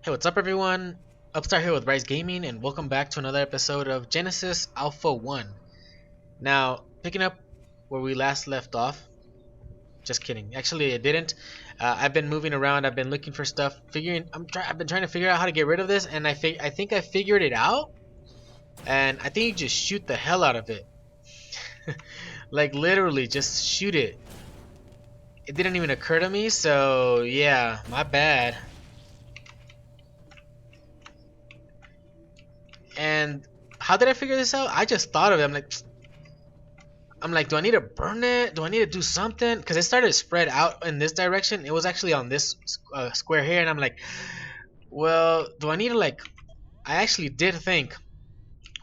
Hey, what's up everyone? Upstart here with RyXe Gaming, and welcome back to another episode of Genesis Alpha 1. Now, picking up where we last left off. Just kidding. Actually, I didn't. I've been moving around. I've been looking for stuff. I've been trying to figure out how to get rid of this, and I think I figured it out. And I think you just shoot the hell out of it. Like literally, just shoot it. It didn't even occur to me, so yeah, my bad. And how did I figure this out? I just thought of it. I'm like, do I need to burn it? Do I need to do something? Because it started to spread out in this direction. It was actually on this square here, and I'm like, well, do I need to I actually did think,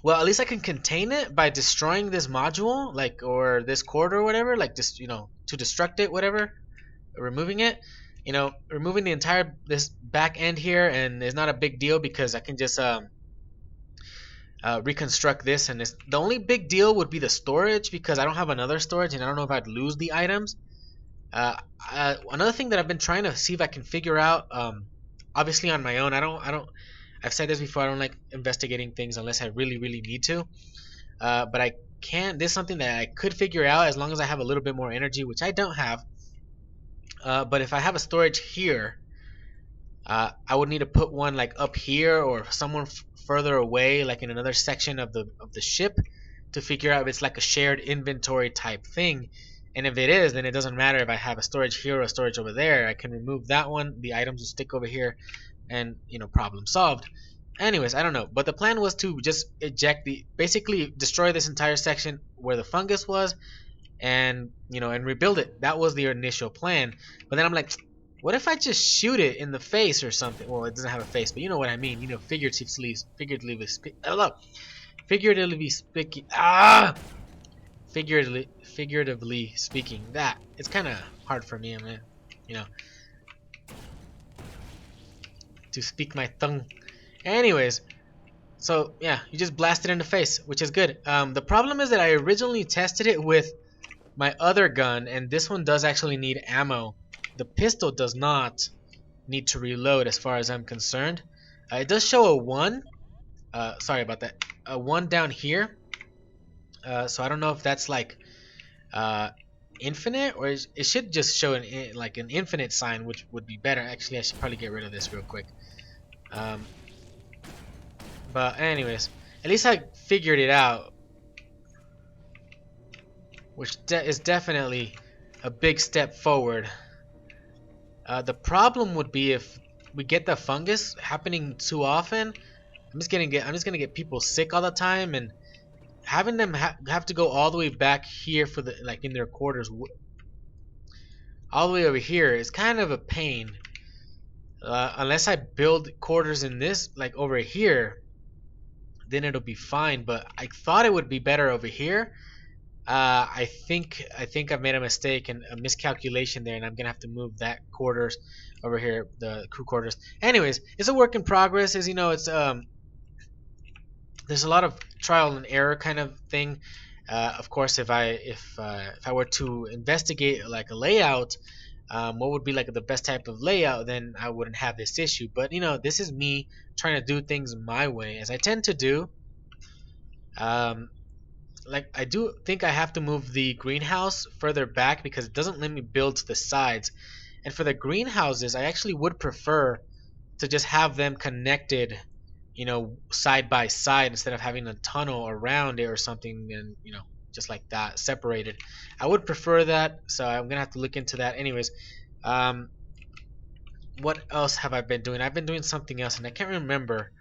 well, at least I can contain it by destroying this module, or this cord or whatever, just to destruct it, whatever, removing it. Removing the entire this back end here, and it's not a big deal because I can just reconstruct this, and the only big deal would be the storage because I don't have another storage, and I don't know if I'd lose the items. Another thing that I've been trying to see if I can figure out, obviously on my own, I've said this before, I don't like investigating things unless I really need to, but I can. This is something that I could figure out as long as I have a little bit more energy, which I don't have. But if I have a storage here, I would need to put one up here or somewhere further away, in another section of the ship, to figure out if it's like a shared inventory type thing. And if it is, then it doesn't matter if I have a storage here or a storage over there. I can remove that one, the items will stick over here, and problem solved. Anyways, I don't know, but the plan was to just basically destroy this entire section where the fungus was, and and rebuild it. That was the initial plan. But then I'm like, what if I just shoot it in the face or something? Well, it doesn't have a face, but you know what I mean. Figuratively speaking. That it's kind of hard for me. I mean, to speak my tongue. Anyways, so yeah, you just blast it in the face, which is good. The problem is that I originally tested it with my other gun, and this one does actually need ammo. The pistol does not need to reload as far as I'm concerned. It does show a 1. Sorry about that. A 1 down here. So I don't know if that's infinite, or it should just show an infinite sign, which would be better. Actually, I should probably get rid of this real quick. But anyways, at least I figured it out, which is definitely a big step forward. The problem would be if we get the fungus happening too often. I'm just gonna get people sick all the time, and having them have to go all the way back here for the in their quarters, all the way over here, is kind of a pain. Unless I build quarters in this over here, then it'll be fine. But I thought it would be better over here. I think I've made a mistake and a miscalculation there, and I'm gonna have to move that quarters over here, the crew quarters. Anyways, it's a work in progress. As you know, it's there's a lot of trial and error kind of thing. Of course, if I were to investigate a layout, what would be the best type of layout, then I wouldn't have this issue. But this is me trying to do things my way, as I tend to do. I do think I have to move the greenhouse further back because it doesn't let me build to the sides. And for the greenhouses, I actually would prefer to just have them connected, side by side, instead of having a tunnel around it or something, and just like that, separated. I would prefer that, so I'm gonna have to look into that. Anyways, what else have I been doing? I've been doing something else, and I can't remember.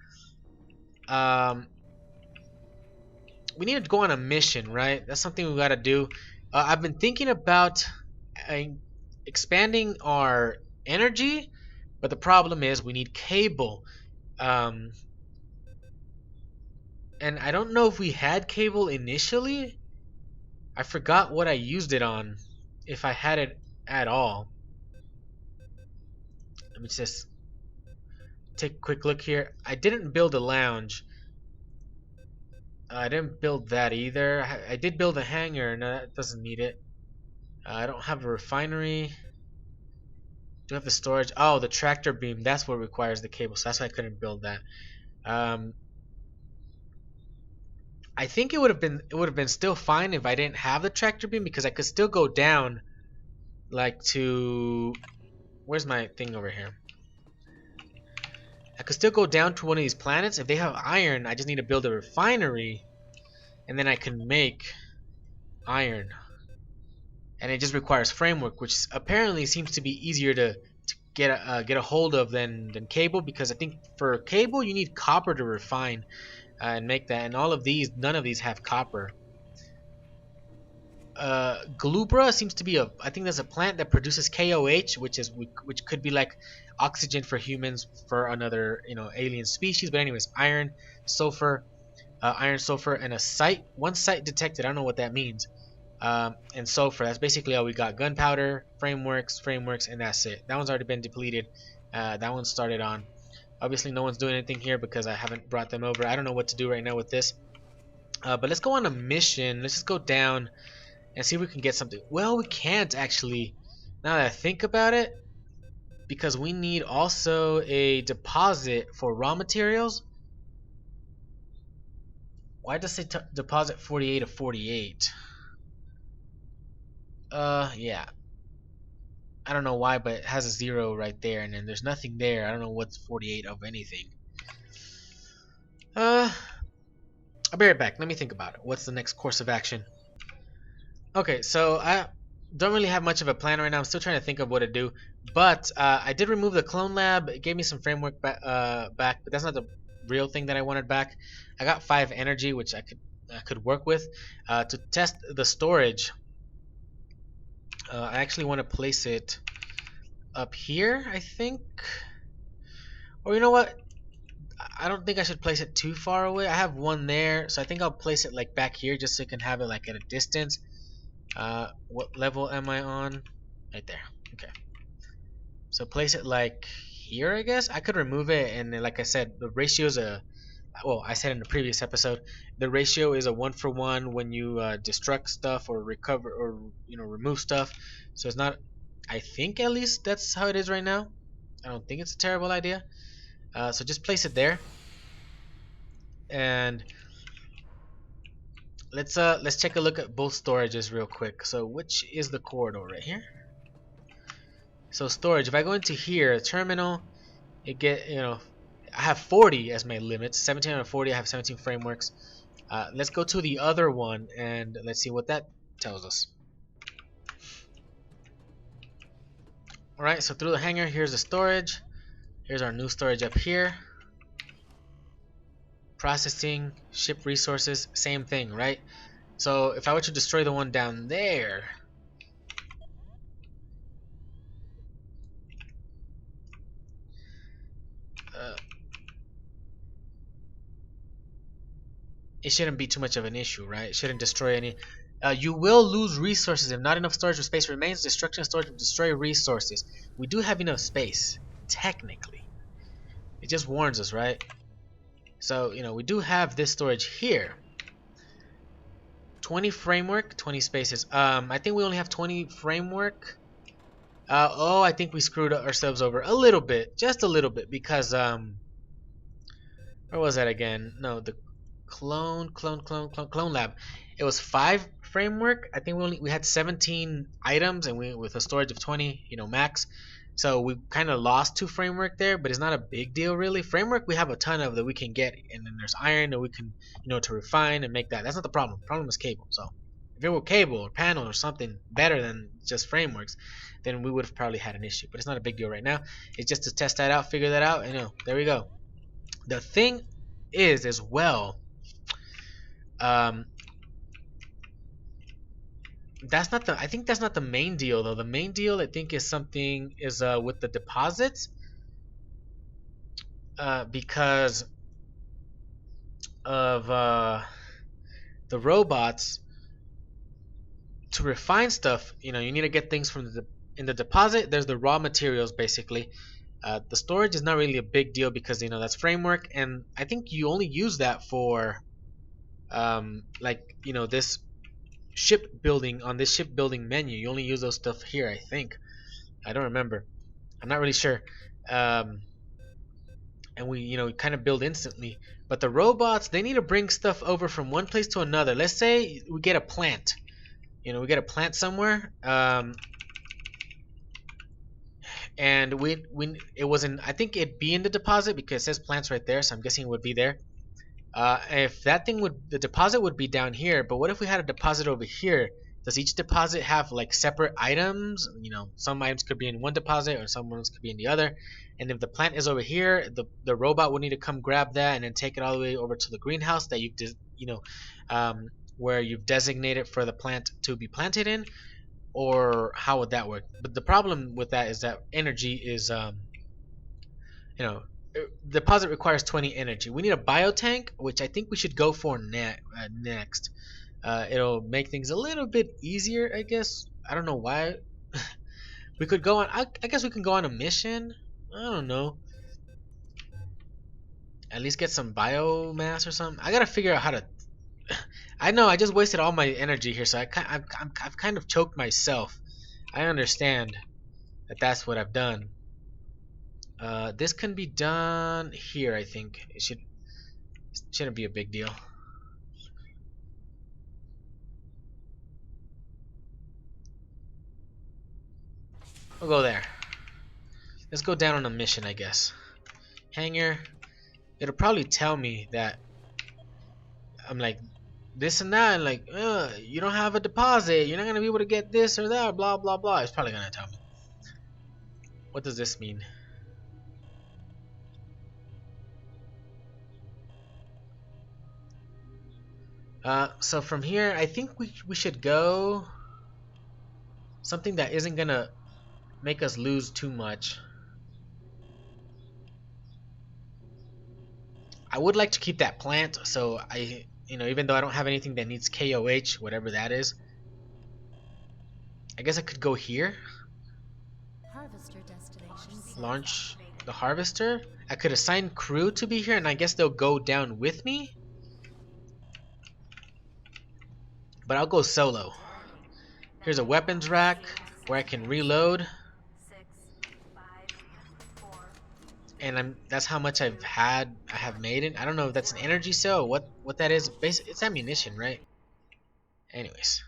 We need to go on a mission, right? That's something we gotta do. I've been thinking about expanding our energy, but the problem is we need cable. And I don't know if we had cable initially. I forgot what I used it on, if I had it at all. Let me just take a quick look here. I didn't build a lounge. I didn't build that either. I did build a hangar. No, that doesn't need it. I don't have a refinery. Do have the storage? Oh, the tractor beam. That's what requires the cable. So that's why I couldn't build that. Um, I think it would have been still fine if I didn't have the tractor beam because I could still go down like to where's my thing over here? I could still go down to one of these planets. If they have iron, I just need to build a refinery and then I can make iron. And it just requires framework, which apparently seems to be easier to get a hold of than cable, because I think for cable you need copper to refine and make that, and all of these, none of these have copper. Glubra seems to be I think there's a plant that produces KOH, which could be like oxygen for humans for another alien species. But anyways, sulfur, iron, sulfur, and one site detected. I don't know what that means. And sulfur. That's basically all we got. Gunpowder, frameworks, and that's it. That one's already been depleted. That one started on. Obviously, no one's doing anything here because I haven't brought them over. I don't know what to do right now with this. But let's go on a mission. Let's just go down and see if we can get something. Well, we can't actually, now that I think about it, because we need also a deposit for raw materials. Why does it deposit 48 of 48? Yeah. I don't know why, but it has a 0 right there, and then there's nothing there. I don't know what's 48 of anything. I'll be right back. Let me think about it. What's the next course of action? Okay, so I don't really have much of a plan right now. I'm still trying to think of what to do. But I did remove the clone lab. It gave me some framework back, but that's not the real thing that I wanted back. I got 5 energy, which I could work with. To test the storage, I actually want to place it up here, I think. Or you know what? I don't think I should place it too far away. I have one there, so I think I'll place it like back here just so you can have it like at a distance. What level am I on? Right there. Okay. So place it like here, I guess. I could remove it, and like I said, the ratio is well, I said in the previous episode, the ratio is a 1-for-1 when you destruct stuff or recover or remove stuff. So it's not. I think at least that's how it is right now. I don't think it's a terrible idea. So just place it there, and let's take a look at both storages real quick. So which is the corridor right here? So storage. If I go into here, terminal, I have 40 as my limit. 17 out of 40. I have 17 frameworks. Let's go to the other one and let's see what that tells us. All right. So through the hangar, here's the storage. Here's our new storage up here. Processing, ship resources, same thing, right? So if I were to destroy the one down there, it shouldn't be too much of an issue, right? It shouldn't destroy any. You will lose resources if not enough storage or space remains. Destruction of storage will destroy resources. We do have enough space, technically. It just warns us, right? So, we do have this storage here. 20 framework, 20 spaces. I think we only have 20 framework. I think we screwed ourselves over a little bit, just a little bit, because where was that again? No, the clone lab. It was 5 framework. I think we had 17 items, and with a storage of 20, max. So we kind of lost 2 framework there, but it's not a big deal really. Framework we have a ton of that we can get, and then there's iron that we can, to refine and make that. That's not the problem. The problem is cable. So if it were cable or panel or something better than just frameworks, then we would have probably had an issue. But it's not a big deal right now. It's just to test that out, figure that out, and there we go. The thing is as well, I think that's not the main deal though. The main deal I think is with the deposits, because of the robots. To refine stuff, you need to get things from in the deposit. There's the raw materials basically. The storage is not really a big deal because that's framework, and I think you only use that for this shipbuilding. On this shipbuilding menu you only use those stuff here. I think, I don't remember, I'm not really sure. Um, and we, kind of build instantly. But the robots, they need to bring stuff over from one place to another. Let's say we get a plant. We get a plant somewhere. And it wasn't. I think it'd be in the deposit because it says plants right there, so I'm guessing it would be there. If that thing the deposit would be down here, but what if we had a deposit over here? Does each deposit have like separate items? Some items could be in one deposit or some ones could be in the other. And if the plant is over here, the robot would need to come grab that and then take it all the way over to the greenhouse that where you've designated for the plant to be planted in. Or how would that work? But the problem with that is that energy is you know deposit requires 20 energy. We need a biotank, which I think we should go for next. It'll make things a little bit easier, I guess. I don't know why. We could go on. I guess we can go on a mission. I don't know. At least get some biomass or something. I gotta figure out how to. I know I just wasted all my energy here, so I've kind of choked myself. I understand that that's what I've done. This can be done here. I think it shouldn't be a big deal. We'll go there. Let's go down on a mission, I guess. Hangar. It'll probably tell me that I'm like this and that, and like, you don't have a deposit. You're not gonna be able to get this or that. Blah blah blah. It's probably gonna tell me. What does this mean? So from here, I think we should go something that isn't gonna make us lose too much. I would like to keep that plant, so even though I don't have anything that needs KOH, whatever that is, I guess I could go here. Harvester destination. Launch the harvester. I could assign crew to be here, and I guess they'll go down with me. But I'll go solo. Here's a weapons rack where I can reload. And that's how much I have made it. I don't know if that's an energy cell or what that is. It's ammunition, right? Anyways.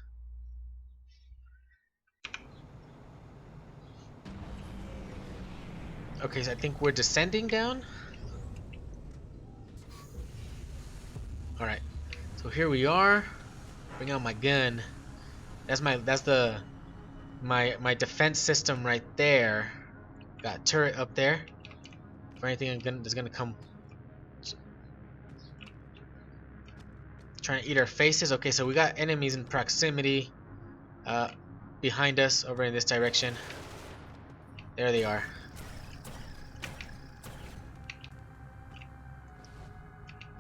Okay, so I think we're descending down. Alright. So here we are. Bring out my gun. That's my defense system right there. Got a turret up there. For anything that's gonna come trying to eat our faces. Okay, so we got enemies in proximity behind us over in this direction. There they are.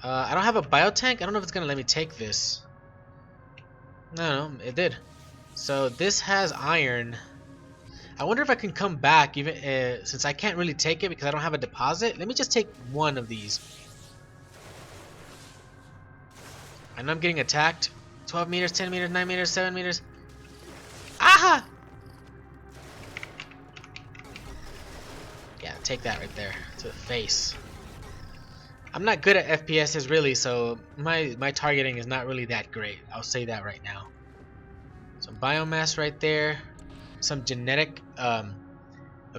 I don't have a biotank. I don't know if it's gonna let me take this. No, it did. So this has iron. I wonder if I can come back even since I can't really take it because I don't have a deposit. Let me just take one of these. I know I'm getting attacked. 12 meters, 10 meters, 9 meters, 7 meters. Aha! Yeah, take that right there to the face. I'm not good at FPSs really, so my targeting is not really that great. I'll say that right now. Some biomass right there. Some genetic a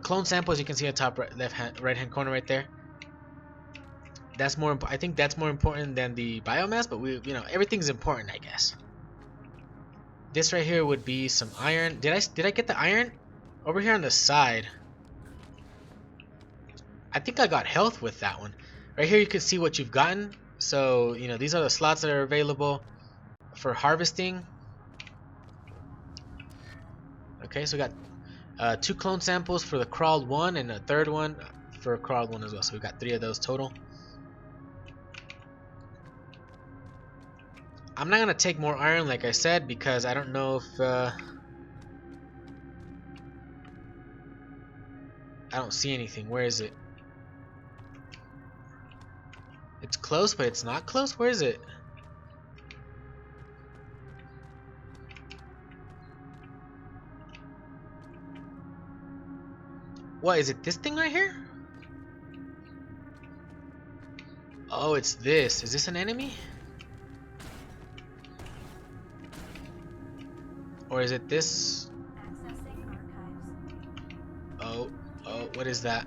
clone sample, as you can see on top right hand corner right there. That's more I think that's more important than the biomass, but everything's important, I guess. This right here would be some iron. Did I get the iron? Over here on the side. I think I got health with that one. Right here you can see what you've gotten. So, these are the slots that are available for harvesting. Okay, so we got 2 clone samples for the crawled one and a third one for a crawled one as well. So we got 3 of those total. I'm not gonna take more iron, like I said, because I don't know if I don't see anything. Where is it? It's close, but it's not close. Where is it? What is it? This thing right here? Oh, it's this. Is this an enemy? Or is it this? Oh, oh, what is that?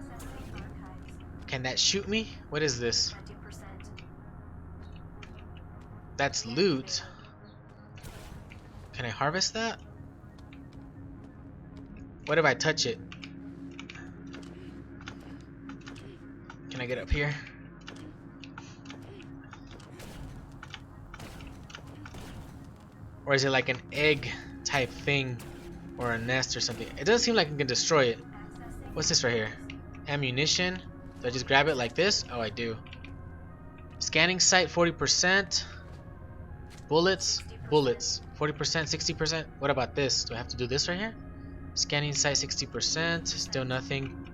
Can that shoot me? What is this? That's loot. Can I harvest that? What if I touch it? Can I get up here? Or is it like an egg type thing? Or a nest or something? It doesn't seem like I can destroy it. What's this right here? Ammunition. Do I just grab it like this? Oh, I do. Scanning sight 40%. Bullets. Bullets. 40%, 60%. What about this? Do I have to do this right here? Scanning sight 60%. Still nothing.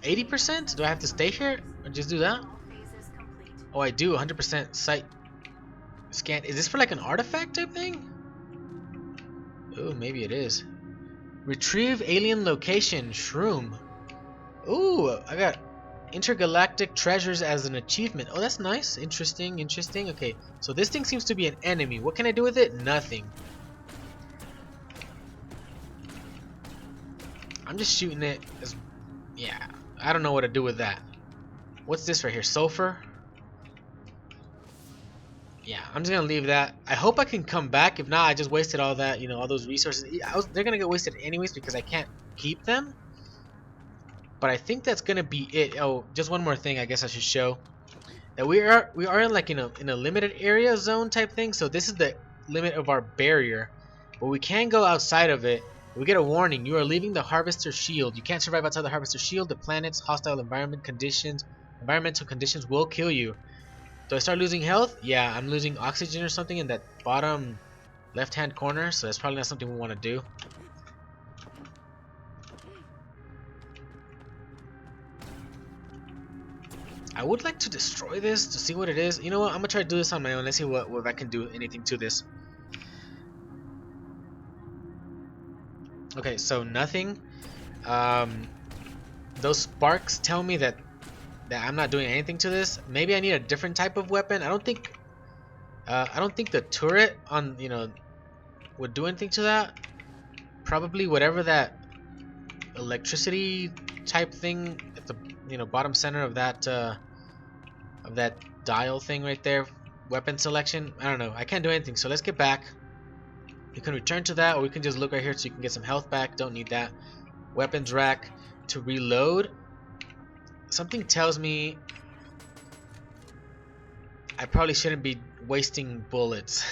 80%? Do I have to stay here? Or just do that? Oh, I do. 100% sight scan. Is this for like an artifact type thing? Oh, maybe it is. Retrieve alien location. Shroom. Ooh, I got intergalactic treasures as an achievement. Oh, that's nice. Interesting, interesting. Okay, so this thing seems to be an enemy. What can I do with it? Nothing. I'm just shooting it as... yeah, I don't know what to do with that. What's this right here? Sulfur? Yeah, I'm just gonna leave that. I hope I can come back. If not, I just wasted all that, you know, all those resources. They're gonna get wasted anyways because I can't keep them. But I think that's gonna be it. Oh, just one more thing I guess I should show. That we are in like in a limited area zone type thing. So this is the limit of our barrier. But we can go outside of it. We get a warning. You are leaving the harvester shield. You can't survive outside the harvester shield. The planet's hostile environmental conditions will kill you. Do I start losing health? Yeah, I'm losing oxygen or something in that bottom left hand corner. So that's probably not something we want to do. I would like to destroy this to see what it is. You know what? I'm gonna try to do this on my own. Let's see what if I can do anything to this. Okay, so nothing. Those sparks tell me that I'm not doing anything to this. Maybe I need a different type of weapon. I don't think the turret on would do anything to that. Probably whatever that electricity type thing at the bottom center of that dial thing right there, weapon selection. I don't know. I can't do anything. So let's get back. You can return to that, or we can just look right here so you can get some health back. Don't need that. Weapons rack to reload. Something tells me I probably shouldn't be wasting bullets.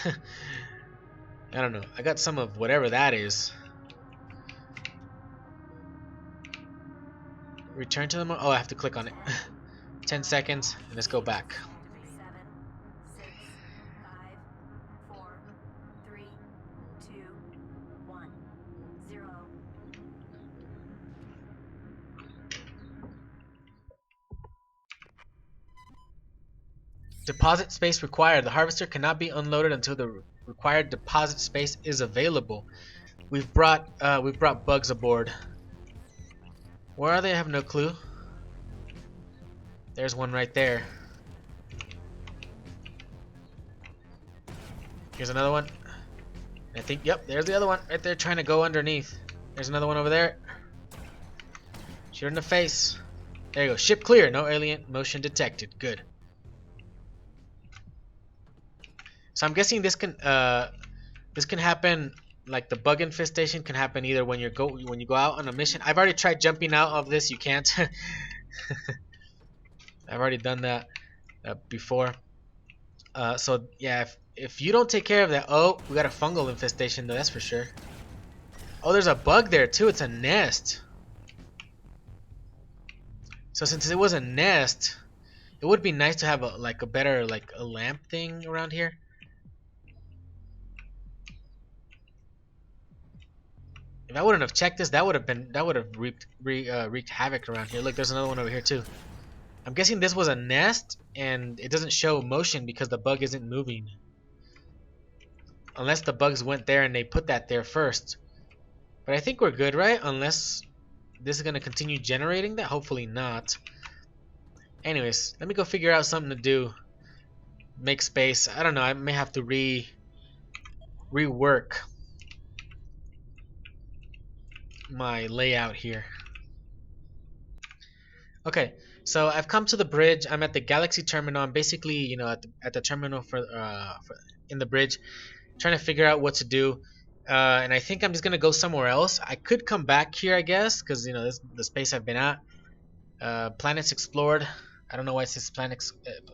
I don't know. I got some of whatever that is. Return to them. Oh, I have to click on it. 10 seconds, and let's go back. 7, 6, 5, 4, 3, 2, 1, 0. Deposit space required. The harvester cannot be unloaded until the required deposit space is available. We've brought bugs aboard. Where are they? I have no clue. There's one right there. Here's another one. I think, yep, there's the other one right there trying to go underneath. There's another one over there. Shoot in the face. There you go. Ship clear. No alien motion detected. Good. So I'm guessing this can happen, like the bug infestation can happen either when you go out on a mission. I've already tried jumping out of this. You can't. I've already done that before. So yeah, if you don't take care of that, oh, we got a fungal infestation though. That's for sure. Oh, there's a bug there too. It's a nest. So since it was a nest, it would be nice to have a better a lamp thing around here. If I wouldn't have checked this, that would have wreaked havoc around here. Look, there's another one over here too. I'm guessing this was a nest, and it doesn't show motion because the bug isn't moving. Unless the bugs went there and they put that there first. But I think we're good, right? Unless this is gonna continue generating that. Hopefully not. Anyways, let me go figure out something to do. Make space. I don't know. I may have to rework my layout here. Okay, so I've come to the bridge. I'm at the Galaxy terminal. I'm basically, you know, at the terminal for in the bridge, trying to figure out what to do. And I think I'm just gonna go somewhere else. I could come back here, I guess, because you know this is the space I've been at. Planets explored. I don't know why it says planets.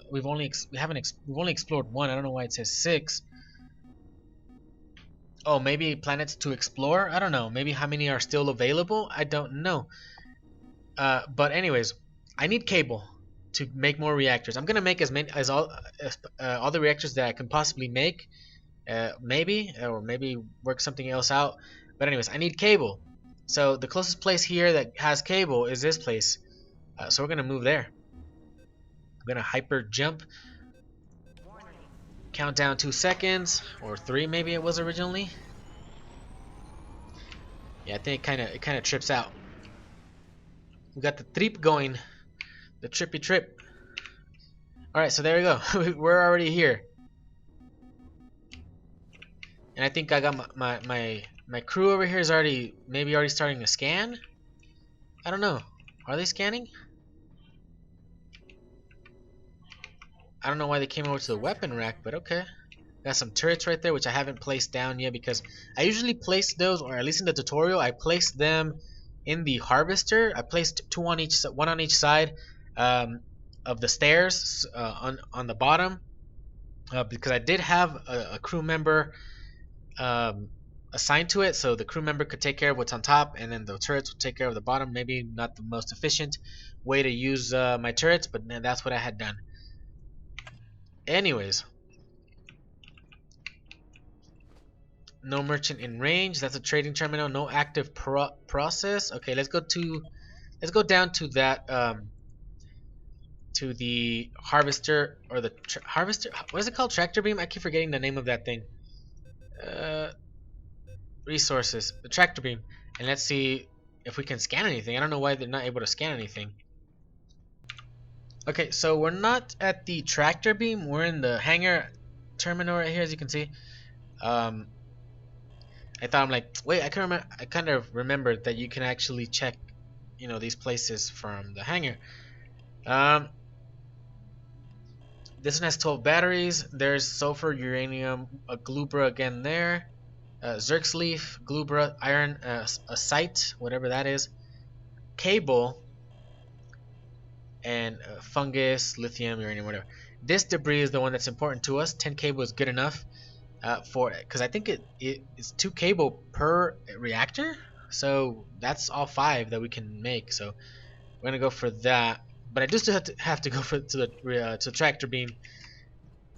We've only explored one. I don't know why it says 6. Oh, maybe planets to explore. I don't know. Maybe how many are still available. I don't know. But anyways, I need cable to make more reactors. I'm gonna make as many as all the reactors that I can possibly make. Maybe work something else out. But anyways, I need cable. So the closest place here that has cable is this place. So we're gonna move there. I'm gonna hyper jump. Count down 2 seconds or 3, maybe it was originally. Yeah, I think it kind of trips out. We got the trip going, the trippy trip. All right, so there we go. We're already here, and I think I got my crew over here is already starting to scan. I don't know. Are they scanning? I don't know why they came over to the weapon rack, but okay. Got some turrets right there, which I haven't placed down yet because I usually place those, or at least in the tutorial, I placed them in the harvester. I placed one on each side of the stairs on the bottom because I did have a crew member assigned to it, so the crew member could take care of what's on top, and then the turrets would take care of the bottom. Maybe not the most efficient way to use my turrets, but that's what I had done. Anyways, no merchant in range. That's a trading terminal. No active process. Okay, let's go down to that to the harvester, or the harvester. What is it called? Tractor beam. I keep forgetting the name of that thing. Resources. The tractor beam. And let's see if we can scan anything. I don't know why they're not able to scan anything. Okay, so we're not at the tractor beam. We're in the hangar terminal right here, as you can see. I thought, I'm like, wait, I kind of remembered that you can actually check, you know, these places from the hangar. This one has 12 batteries. There's sulfur, uranium, a glubra again there. Zerx leaf, glubra, iron, a site, whatever that is. Cable. And fungus, lithium, uranium, whatever. This debris is the one that's important to us. 10 cable is good enough for it, because I think it's 2 cable per reactor. So that's all 5 that we can make. So we're gonna go for that. But I do still have to go to the tractor beam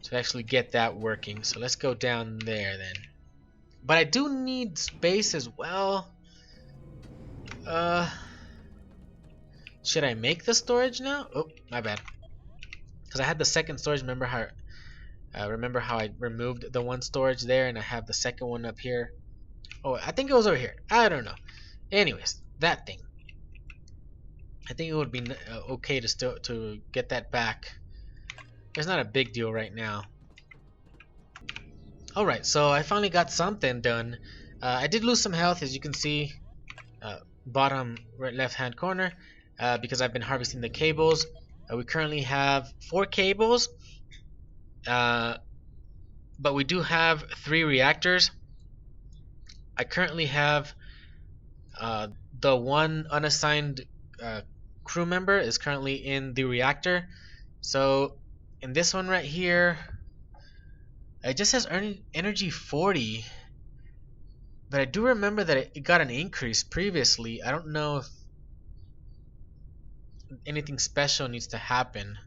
to actually get that working. So let's go down there then. But I do need space as well. Should I make the storage now? Oh, my bad. Because I had the second storage. Remember how I removed the one storage there, and I have the second one up here. Oh, I think it was over here. I don't know. Anyways, that thing. I think it would be okay to get that back. It's not a big deal right now. All right, so I finally got something done. I did lose some health, as you can see, bottom right left-hand corner. Because I've been harvesting the cables. We currently have 4 cables, but we do have 3 reactors. I currently have the one unassigned crew member is currently in the reactor. So in this one right here, it just says energy 40, but I do remember that it got an increase previously. I don't know if anything special needs to happen,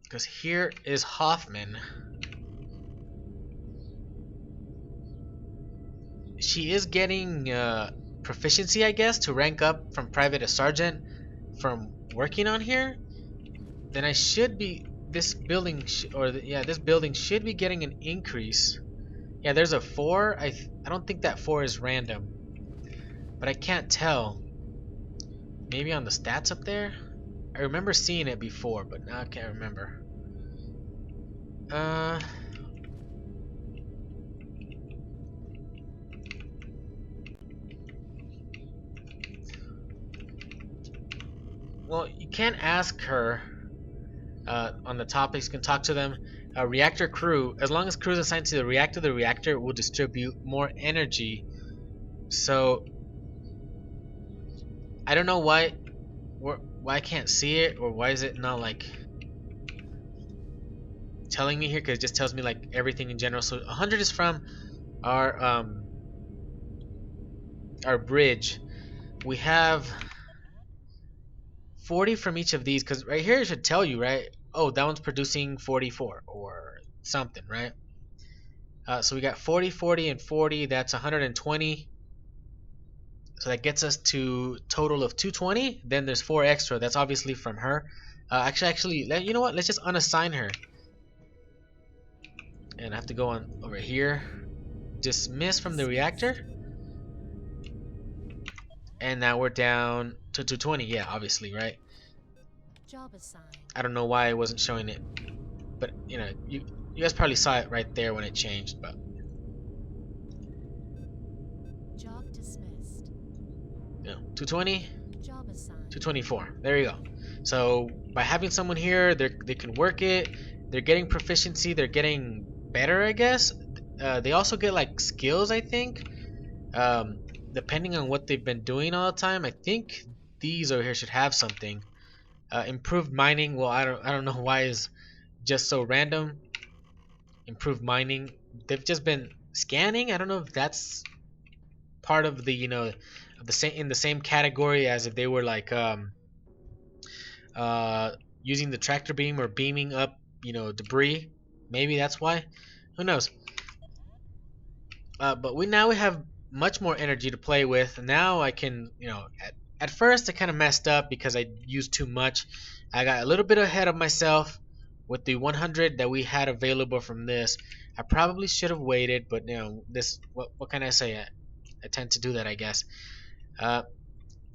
because here is Hoffman. She is getting proficiency, I guess, to rank up from private to sergeant from working on here. Then I should be this building this building should be getting an increase. Yeah, there's a 4. I I don't think that 4 is random, but I can't tell. Maybe on the stats up there? I remember seeing it before, but now I can't remember. Well, you can't ask her on the topics. You can talk to them. Reactor crew. As long as crew is assigned to the reactor will distribute more energy. So I don't know why I can't see it, or why is it not like telling me here, because it just tells me like everything in general. So 100 is from our bridge. We have 40 from each of these, because right here it should tell you, right? Oh, that one's producing 44 or something, right? So we got 40, 40, and 40. That's 120. So that gets us to total of 220. Then there's 4 extra. That's obviously from her. Actually, you know what? Let's just unassign her. And I have to go on over here. Dismiss from the reactor. And now we're down to 220. Yeah, obviously, right? Job assigned. I don't know why it wasn't showing it. But, you know, you guys probably saw it right there when it changed. But Job dismissed. you know, 220. Job assigned. 224. There you go. So by having someone here, they can work it. They're getting proficiency. They're getting better, I guess. They also get like skills, I think. Depending on what they've been doing all the time. I think these over here should have something. Improved mining. Well, I don't know why is just so random. Improved mining. They've just been scanning. I don't know if that's part of the, you know, the same, in the same category as if they were like using the tractor beam or beaming up, you know, debris. Maybe that's why. Who knows? But we have much more energy to play with. Now I can, you know, at first I kind of messed up because I used too much. I got a little bit ahead of myself with the 100 that we had available from this. I probably should have waited, but you know, this, what can I say? I tend to do that, I guess.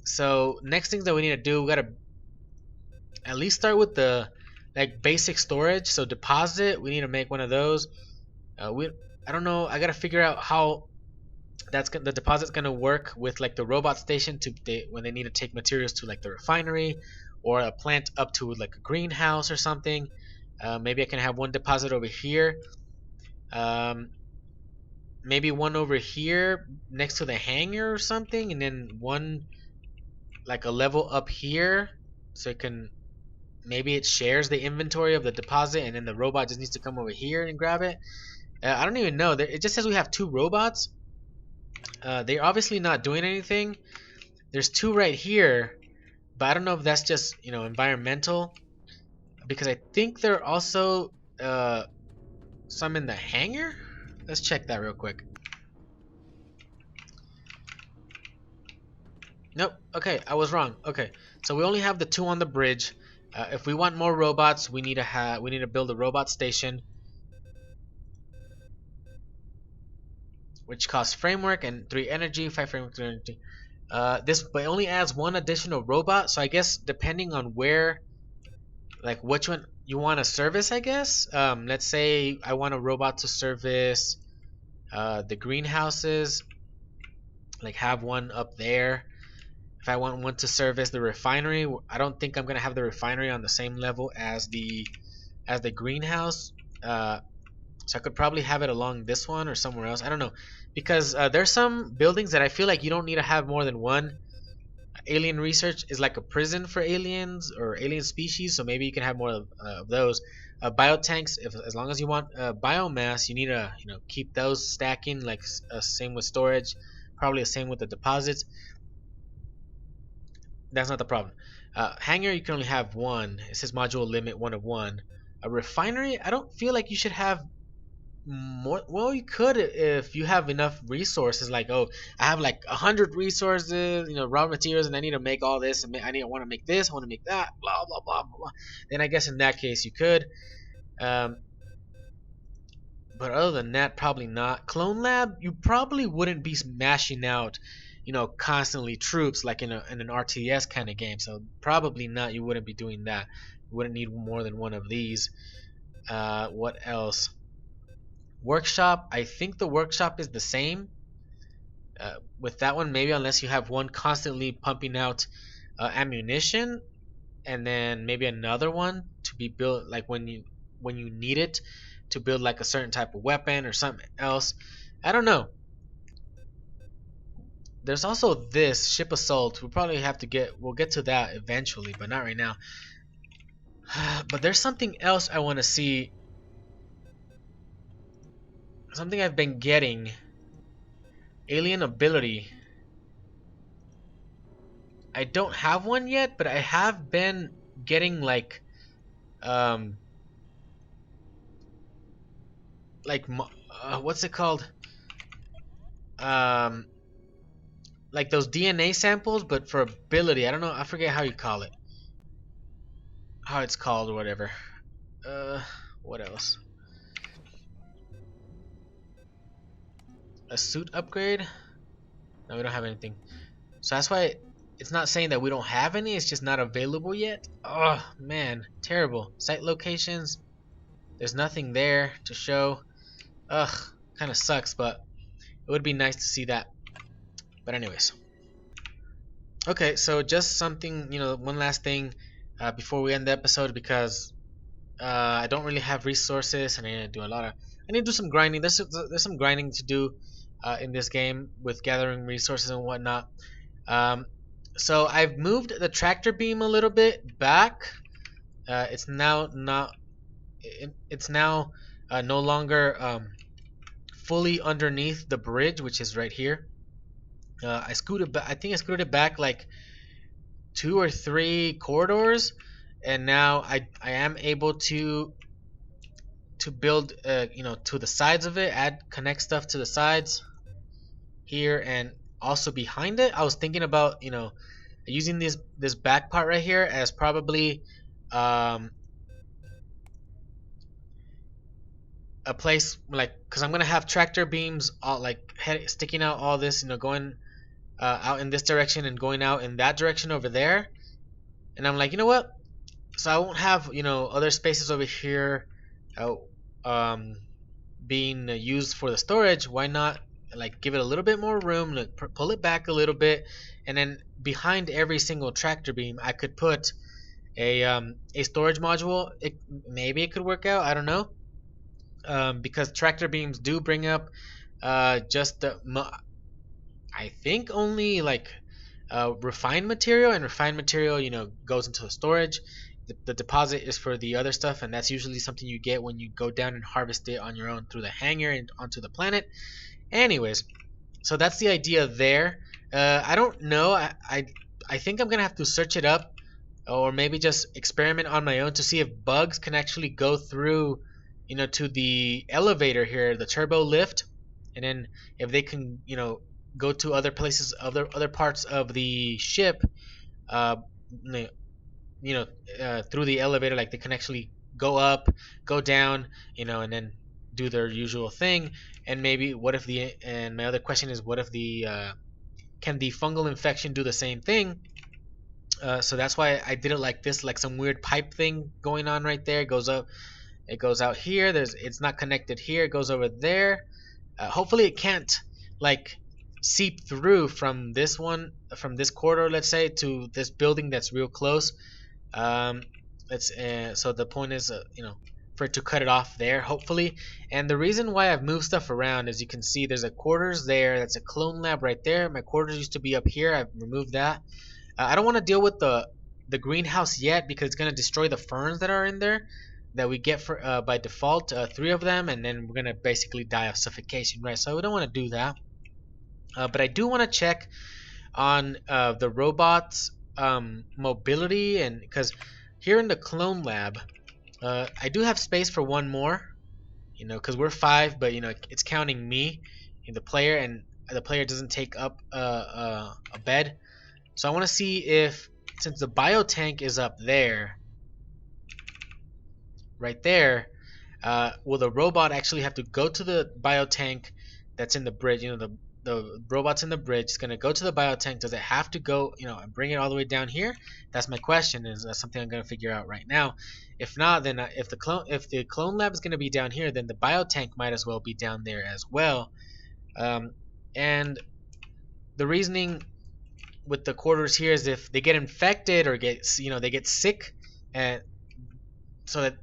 So next things that we need to do, we gotta at least start with the like basic storage. So deposit, we need to make one of those. I don't know. I gotta figure out how the deposit's gonna work with like the robot station when they need to take materials to like the refinery or a plant up to like a greenhouse or something. Maybe I can have one deposit over here. Maybe one over here next to the hangar or something, and then one like a level up here, so it can, maybe it shares the inventory of the deposit, and then the robot just needs to come over here and grab it. I don't even know. It just says we have 2 robots. They're obviously not doing anything. There's 2 right here, but I don't know if that's just, you know, environmental, because I think there are also some in the hangar. Let's check that real quick. Nope. Okay, I was wrong. Okay, so we only have the 2 on the bridge. If we want more robots, we need to build a robot station, which costs framework and 3 energy, 5 framework, 3 energy. But only adds 1 additional robot. So I guess depending on where, like which one you want to service, I guess. Let's say I want a robot to service the greenhouses, like have one up there. If I want one to service the refinery, I don't think I'm gonna have the refinery on the same level as the greenhouse. So I could probably have it along this one or somewhere else. I don't know, because there's some buildings that I feel like you don't need to have more than one. Alien research is like a prison for aliens or alien species, so maybe you can have more of those. Biotanks, as long as you want biomass, you need to, you know, keep those stacking. Like same with storage, probably the same with the deposits. That's not the problem. Hangar, you can only have 1. It says module limit 1 of 1. A refinery, I don't feel like you should have more. Well, you could if you have enough resources. Like, oh, I have like 100 resources, you know, raw materials, and I need to make all this, and I want to make this, I want to make that, blah blah blah blah blah. Then I guess in that case you could. But other than that, probably not. Clone Lab, you probably wouldn't be smashing out, constantly troops like in an RTS kind of game. So probably not. You wouldn't be doing that. You wouldn't need more than one of these. What else? Workshop. I think the workshop is the same. With that one, maybe unless you have one constantly pumping out ammunition, and then maybe another one to be built like when you need it to build like a certain type of weapon or something else. I don't know. There's also this ship assault. We'll get to that eventually, but not right now. But there's something else I want to see. Something I've been getting. Alien ability. I don't have one yet, but I have been getting um like what's it called? Um like those DNA samples, but for ability. I don't know. I forget how you call it. How it's called or whatever. Uh, what else? A suit upgrade? No, we don't have anything. So that's why it's not saying that we don't have any. It's just not available yet. Oh man, terrible. Site locations. There's nothing there to show. Ugh, kind of sucks, but it would be nice to see that. But anyways. Okay, so just something, one last thing before we end the episode because I don't really have resources and I need to do I need to do some grinding. There's some grinding to do in this game with gathering resources and whatnot. Um, so I've moved the tractor beam a little bit back. It's now not. It's now no longer fully underneath the bridge, which is right here. I scooted back. I think I scooted it back like 2 or 3 corridors, and now I am able to build to the sides of it, connect stuff to the sides here and also behind it. I was thinking about using this back part right here as probably um, a place like because I'm gonna have tractor beams all sticking out all this going out in this direction and going out in that direction over there, and I'm like, you know what, so I won't have other spaces over here uh, um, being used for the storage. Why not like give it a little bit more room, like pull it back a little bit, and then behind every single tractor beam I could put a storage module. Maybe it could work out, I don't know, because tractor beams do bring up just I think only like refined material, and refined material goes into the storage. The deposit is for the other stuff, and that's usually something you get when you go down and harvest it on your own through the hangar and onto the planet. Anyways, so that's the idea there. I don't know. I think I'm gonna have to search it up, or maybe just experiment on my own to see if bugs can actually go through, to the elevator here, the turbo lift, and then if they can, go to other places, other parts of the ship, uh, through the elevator, like they can actually go up, go down, and then do their usual thing. And maybe and my other question is, what if can the fungal infection do the same thing? So that's why I did it like this, like some weird pipe thing going on right there. It goes up, it goes out here. It's not connected here. It goes over there. Hopefully it can't like seep through from this corridor, let's say, to this building that's real close. So the point is, for it to cut it off there, hopefully. And the reason why I've moved stuff around, as you can see, there's a quarters there. That's a clone lab right there. My quarters used to be up here. I've removed that. I don't want to deal with the greenhouse yet because it's gonna destroy the ferns that are in there that we get for by default, 3 of them, and then we're gonna basically die of suffocation, right? So we don't want to do that. But I do want to check on the robots' mobility, and because here in the clone lab, I do have space for one more, because we're 5, but it's counting me, the player, and the player doesn't take up a bed. So I want to see if, since the biotank is up there, right there, will the robot actually have to go to the biotank that's in the bridge? You know, the robot's in the bridge. It's gonna go to the biotank. Does it have to go, you know, and bring it all the way down here? That's my question. Is that something I'm gonna figure out right now? If not, then if the clone lab is gonna be down here, then the biotank might as well be down there as well. And the reasoning with the quarters here is if they get infected or they get sick, and so that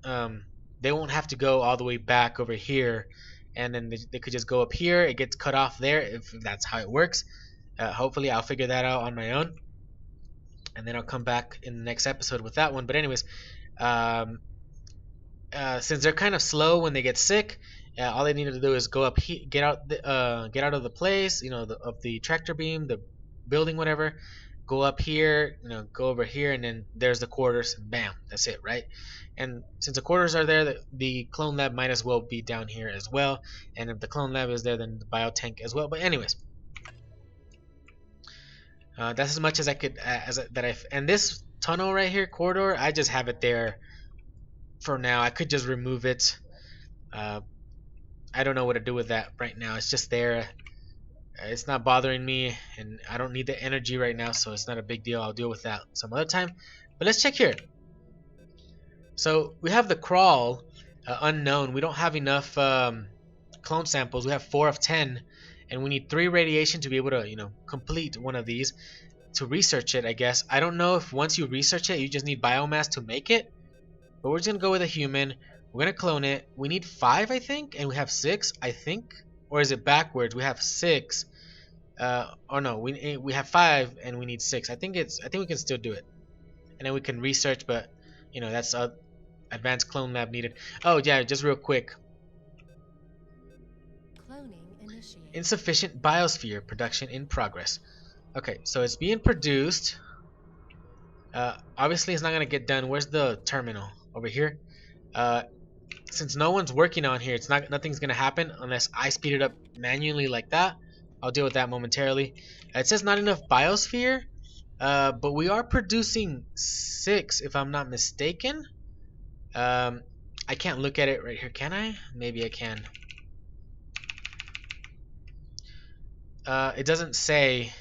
they won't have to go all the way back over here, and then they could just go up here. It gets cut off there if that's how it works. Hopefully I'll figure that out on my own, and then I'll come back in the next episode with that one. But anyways, since they're kind of slow when they get sick, all they need to do is go up here, get out of the place, you know, of the tractor beam, the building, whatever. Go up here, you know, go over here, and then there's the quarters. And bam, that's it, right? And since the quarters are there, the clone lab might as well be down here as well. And if the clone lab is there, then the biotank as well. But anyways, that's as much as I could and this tunnel right here, corridor, I just have it there for now. I could just remove it. I don't know what to do with that right now. It's just there. It's not bothering me, and I don't need the energy right now, so it's not a big deal. I'll deal with that some other time. But let's check here. So we have the crawl unknown. We don't have enough clone samples. We have 4 of 10, and we need 3 radiation to be able to, you know, complete one of these to research it, I guess. I don't know if once you research it, you just need biomass to make it, but we're just gonna go with a human. We're gonna clone it. We need 5, I think, and we have 6, I think. Or is it backwards? We have 6. Or no, we have 5 and we need 6. I think we can still do it, and then we can research. But you know, that's advanced clone lab needed. Oh yeah, just real quick. Cloning initiated. Insufficient biosphere production in progress. Okay, so it's being produced. Obviously, it's not gonna get done. Where's the terminal? Over here. Since no one's working on here, nothing's gonna happen unless I speed it up manually like that. I'll deal with that momentarily. It says not enough biosphere, but we are producing 6 if I'm not mistaken. I can't look at it right here, can I? Maybe I can. It doesn't say.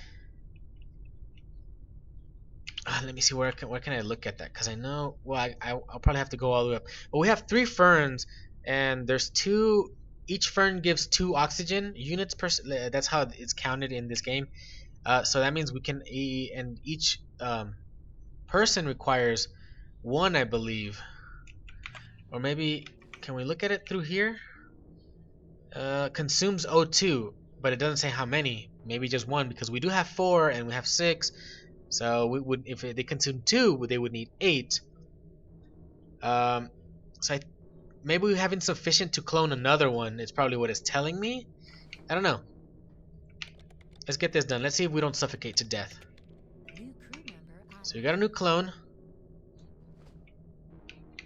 Let me see, where can I look at that? Because I know, well, I'll probably have to go all the way up. But we have 3 ferns, and there's 2. Each fern gives 2 oxygen units per. That's how it's counted in this game. So that means we can, and each person requires 1, I believe. Or maybe, can we look at it through here? Consumes O2, but it doesn't say how many. Maybe just 1, because we do have 4 and we have 6. So we would, if they consume 2, they would need 8. Maybe we have insufficient to clone another one. It's probably what it's telling me. I don't know. Let's get this done. Let's see if we don't suffocate to death. New crew member added. So we got a new clone.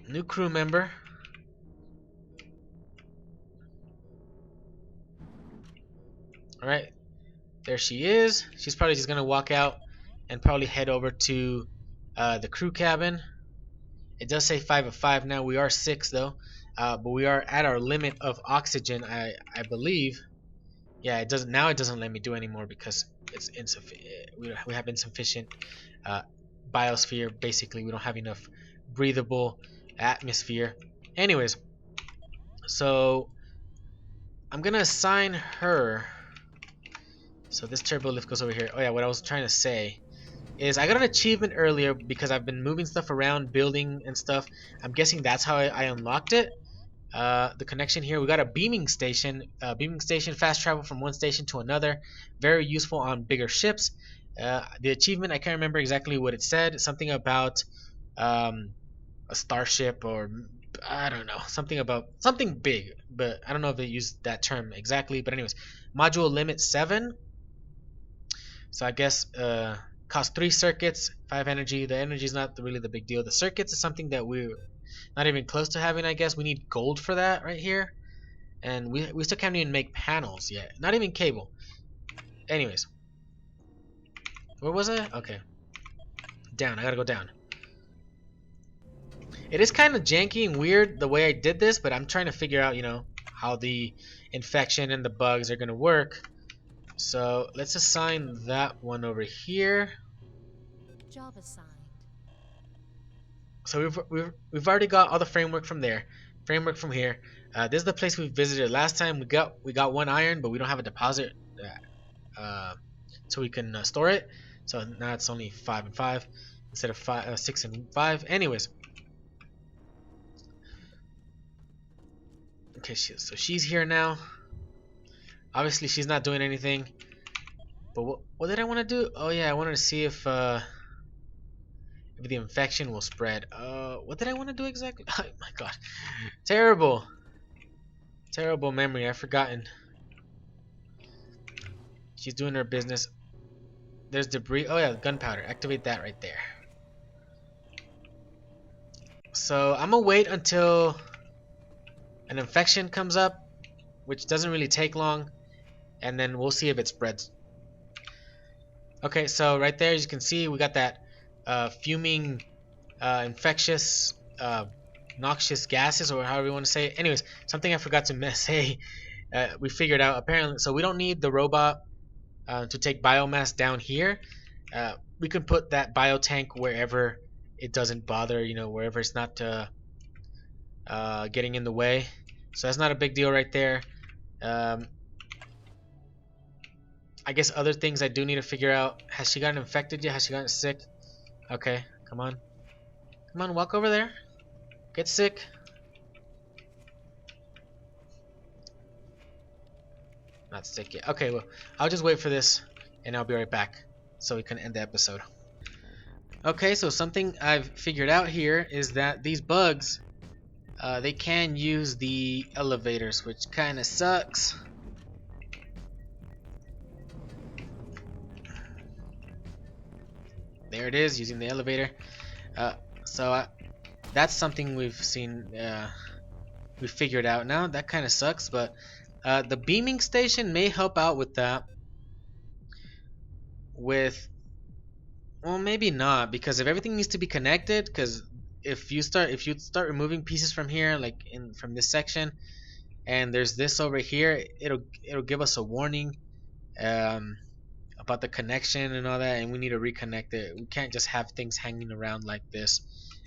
New crew member. Alright. There she is. She's probably just going to walk out and probably head over to the crew cabin. It does say 5 of 5 now. We are 6 though, but we are at our limit of oxygen, I believe. Yeah, it doesn't now. It doesn't let me do anymore because it's insufficient. We have insufficient biosphere. Basically, we don't have enough breathable atmosphere. Anyways, so I'm gonna assign her. So this turbo lift goes over here. Oh yeah, what I was trying to say is I got an achievement earlier because I've been moving stuff around, building and stuff. I'm guessing that's how I unlocked it. The connection here, we got a beaming station. Fast travel from one station to another. Very useful on bigger ships. The achievement, I can't remember exactly what it said. Something about a starship, or I don't know. Something big, but I don't know if they used that term exactly. But anyways, module limit 7. So I guess cost 3 circuits, 5 energy. The energy is not really the big deal. The circuits is something that we're not even close to having, I guess. We need gold for that right here. And we still can't even make panels yet. Not even cable. Anyways. Where was I? Okay. Down. I gotta go down. It is kind of janky and weird the way I did this, but I'm trying to figure out, you know, how the infection and the bugs are gonna work. So let's assign that one over here. Job assigned. So we've already got all the framework from there, framework from here. This is the place we visited last time. We got 1 iron, but we don't have a deposit, so we can store it. So now it's only 5 and 5 instead of 6 and 5. Anyways, okay, so she's here now. Obviously, she's not doing anything. But what did I want to do? Oh yeah, I wanted to see if the infection will spread. What did I want to do exactly? Oh my god, terrible memory. I've forgotten. She's doing her business. There's debris. Oh yeah, gunpowder. Activate that right there. So I'm gonna wait until an infection comes up, which doesn't really take long, and then we'll see if it spreads. Okay, so right there, as you can see, we got that fuming, infectious, noxious gases, or however you want to say it. Anyways, something I forgot to say, we figured out apparently. So we don't need the robot to take biomass down here. We can put that biotank wherever it doesn't bother, you know, wherever it's not getting in the way. So that's not a big deal right there. I guess other things I do need to figure out. Has she gotten infected yet? Has she gotten sick? Okay, come on. Come on, walk over there. Get sick. Not sick yet. Okay, well, I'll just wait for this and I'll be right back so we can end the episode. Okay, so something I've figured out here is that these bugs, they can use the elevators, which kind of sucks. There it is, using the elevator. That's something we've seen, we figured out now. That kind of sucks, but the beaming station may help out with that. Well, maybe not, because if everything needs to be connected, because if you start removing pieces from here, like from this section, and there's this over here, it'll give us a warning. About the connection and all that, and we need to reconnect it. We can't just have things hanging around like this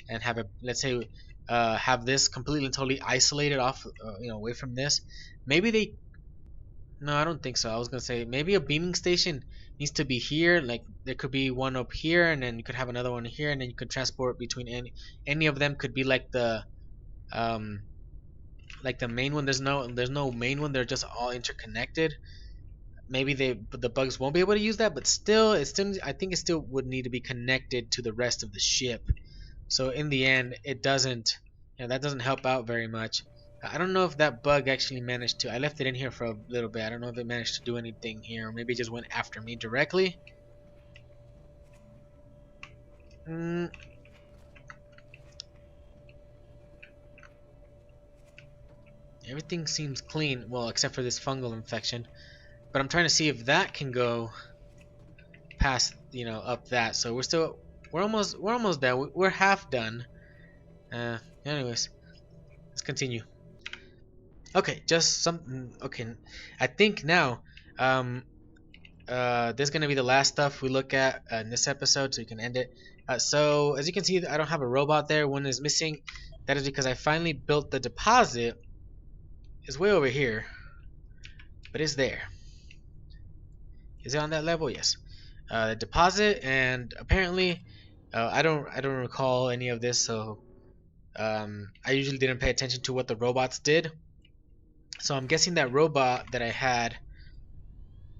and have it, let's say, have this completely and totally isolated off, you know, away from this. Maybe no, I don't think so. I was gonna say maybe a beaming station needs to be here. Like there could be one up here, and then you could have another one here, and then you could transport between any of them. Could be like the main one. There's no main one. They're just all interconnected. Maybe the bugs won't be able to use that, but still, I think it still would need to be connected to the rest of the ship. So in the end, it doesn't, you know, that doesn't help out very much. I don't know if that bug actually managed to. I left it in here for a little bit. I don't know if it managed to do anything here, or maybe it just went after me directly. Everything seems clean, well, except for this fungal infection. But I'm trying to see if that can go past, you know, up that. So we're almost there. We're half done. Anyways, let's continue. Okay, just something. Okay, I think now, this is gonna be the last stuff we look at in this episode, so you can end it. So as you can see, I don't have a robot there. One is missing. That is because I finally built the deposit. It's way over here, but it's there. Is it on that level? Yes. The deposit, and apparently, I don't recall any of this, so I usually didn't pay attention to what the robots did. So I'm guessing that robot that I had,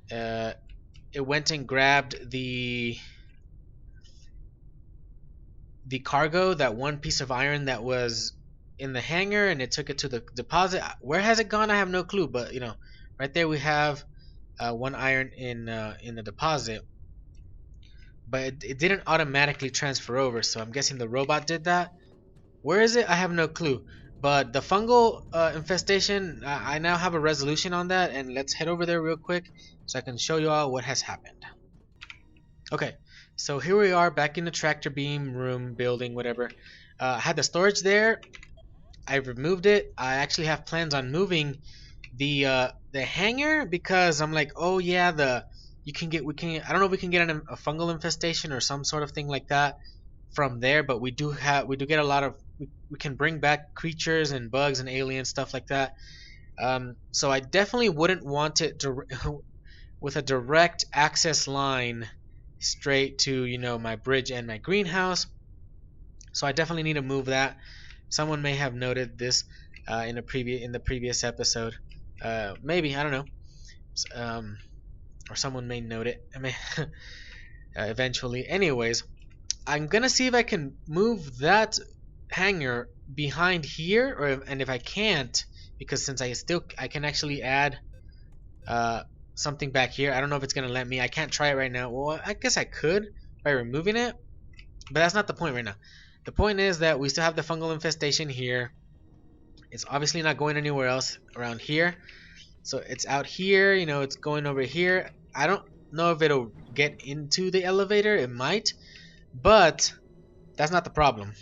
it went and grabbed the cargo, that one piece of iron that was in the hangar, and it took it to the deposit. Where has it gone? I have no clue, but you know, right there we have 1 iron in the deposit, but it didn't automatically transfer over, so I'm guessing the robot did that. Where is it? I have no clue. But the fungal infestation, I now have a resolution on that, and let's head over there real quick so I can show you all what has happened. Okay, So here we are back in the tractor beam room building, whatever. I had the storage there. I removed it. I actually have plans on moving the hangar because I'm like, oh yeah, the you can get we can I don't know if we can get a fungal infestation or some sort of thing like that from there, but we do get a lot of we can bring back creatures and bugs and alien stuff like that. So I definitely wouldn't want it with a direct access line straight to my bridge and my greenhouse. So I definitely need to move that. Someone may have noted this in the previous episode. Maybe I don't know. Um, or someone may note it. I may eventually. Anyways, I'm gonna see if I can move that hanger behind here, and if I can't, because since I can actually add uh, something back here. I don't know if it's gonna let me. I can't try it right now. Well, I guess I could by removing it, but that's not the point right now. The point is that we still have the fungal infestation here. It's obviously not going anywhere else around here. So it's out here, it's going over here. I don't know if it'll get into the elevator. It might, but that's not the problem.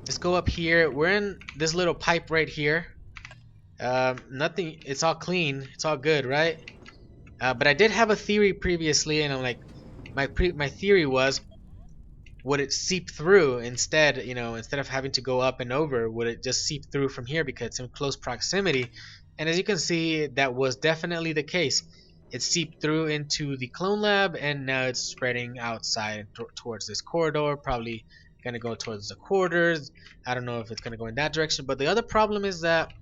Let's go up here. We're in this little pipe right here. Nothing. It's all clean. It's all good, right? But I did have a theory previously, and I'm like, my theory was, would it seep through instead? Instead of having to go up and over, would it just seep through from here because it's in close proximity? And as you can see, that was definitely the case. It seeped through into the clone lab, and now it's spreading outside towards this corridor. Probably gonna go towards the quarters. I don't know if it's gonna go in that direction. But the other problem is that,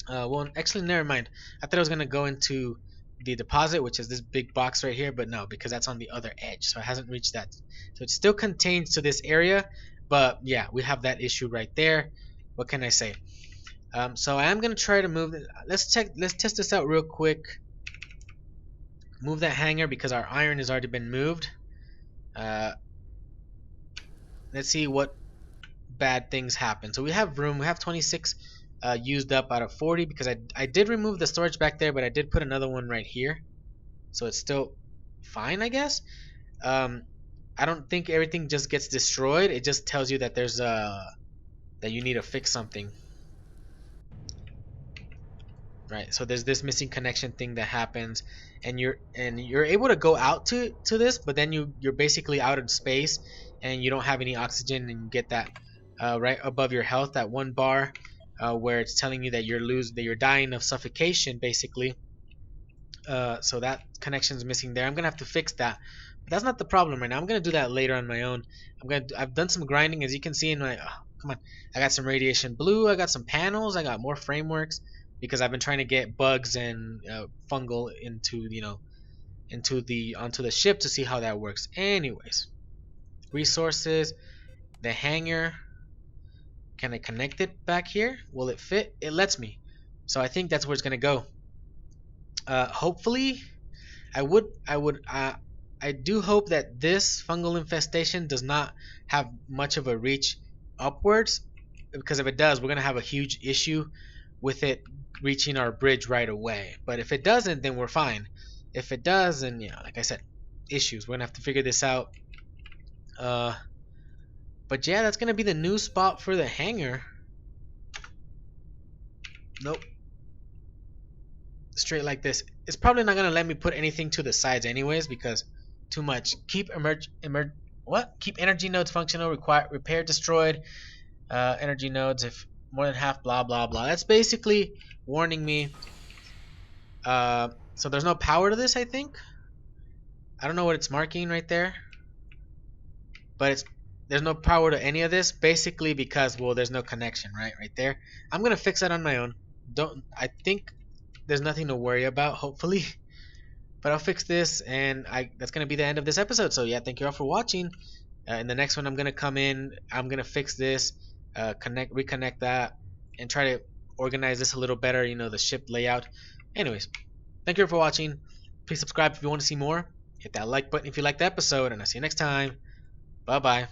well, actually, never mind. I thought it was gonna go into the deposit, which is this big box right here, but no, because that's on the other edge, so it hasn't reached that. So it still contains to this area, but yeah, we have that issue right there. What can I say? So I am gonna try to move. Let's test this out real quick. Move that hanger because our iron has already been moved. Let's see what bad things happen. So we have room. We have 26 used up out of 40 because I did remove the storage back there, but I did put another one right here, so it's still fine, I guess. I don't think everything just gets destroyed. It just tells you that there's that you need to fix something, right? So there's this missing connection thing that happens, and you're able to go out to this, but then you're basically out of space and you don't have any oxygen, and you get that right above your health, that one bar where it's telling you that you're dying of suffocation, basically. So that connection is missing there. I'm gonna have to fix that. But that's not the problem right now. I'm gonna do that later on my own. I've done some grinding, as you can see in my. Oh, come on. I got some radiation blue. I got some panels. I got more frameworks because I've been trying to get bugs and fungal onto the ship to see how that works. Anyways, resources, the hangar. Can I connect it back here? Will it fit? It lets me. So I think that's where it's gonna go. Hopefully, I do hope that this fungal infestation does not have much of a reach upwards, because if it does, we're gonna have a huge issue with it reaching our bridge right away. But if it doesn't, then we're fine. If it does, then yeah, like I said, issues. We're gonna have to figure this out. But yeah, that's gonna be the new spot for the hangar. Nope. Straight like this. It's probably not gonna let me put anything to the sides anyways, because too much. Keep Keep energy nodes functional. Repair destroyed energy nodes if more than half. Blah blah blah. That's basically warning me. So there's no power to this, I think. I don't know what it's marking right there, but there's no power to any of this, basically because, well, there's no connection right there. I'm gonna fix that on my own. I think there's nothing to worry about, hopefully. But I'll fix this, and that's gonna be the end of this episode. So yeah, thank you all for watching. In the next one, I'm gonna come in. I'm gonna fix this, reconnect that, and try to organize this a little better. The ship layout. Anyways, thank you all for watching. Please subscribe if you want to see more. Hit that like button if you liked the episode, and I'll see you next time. Bye bye.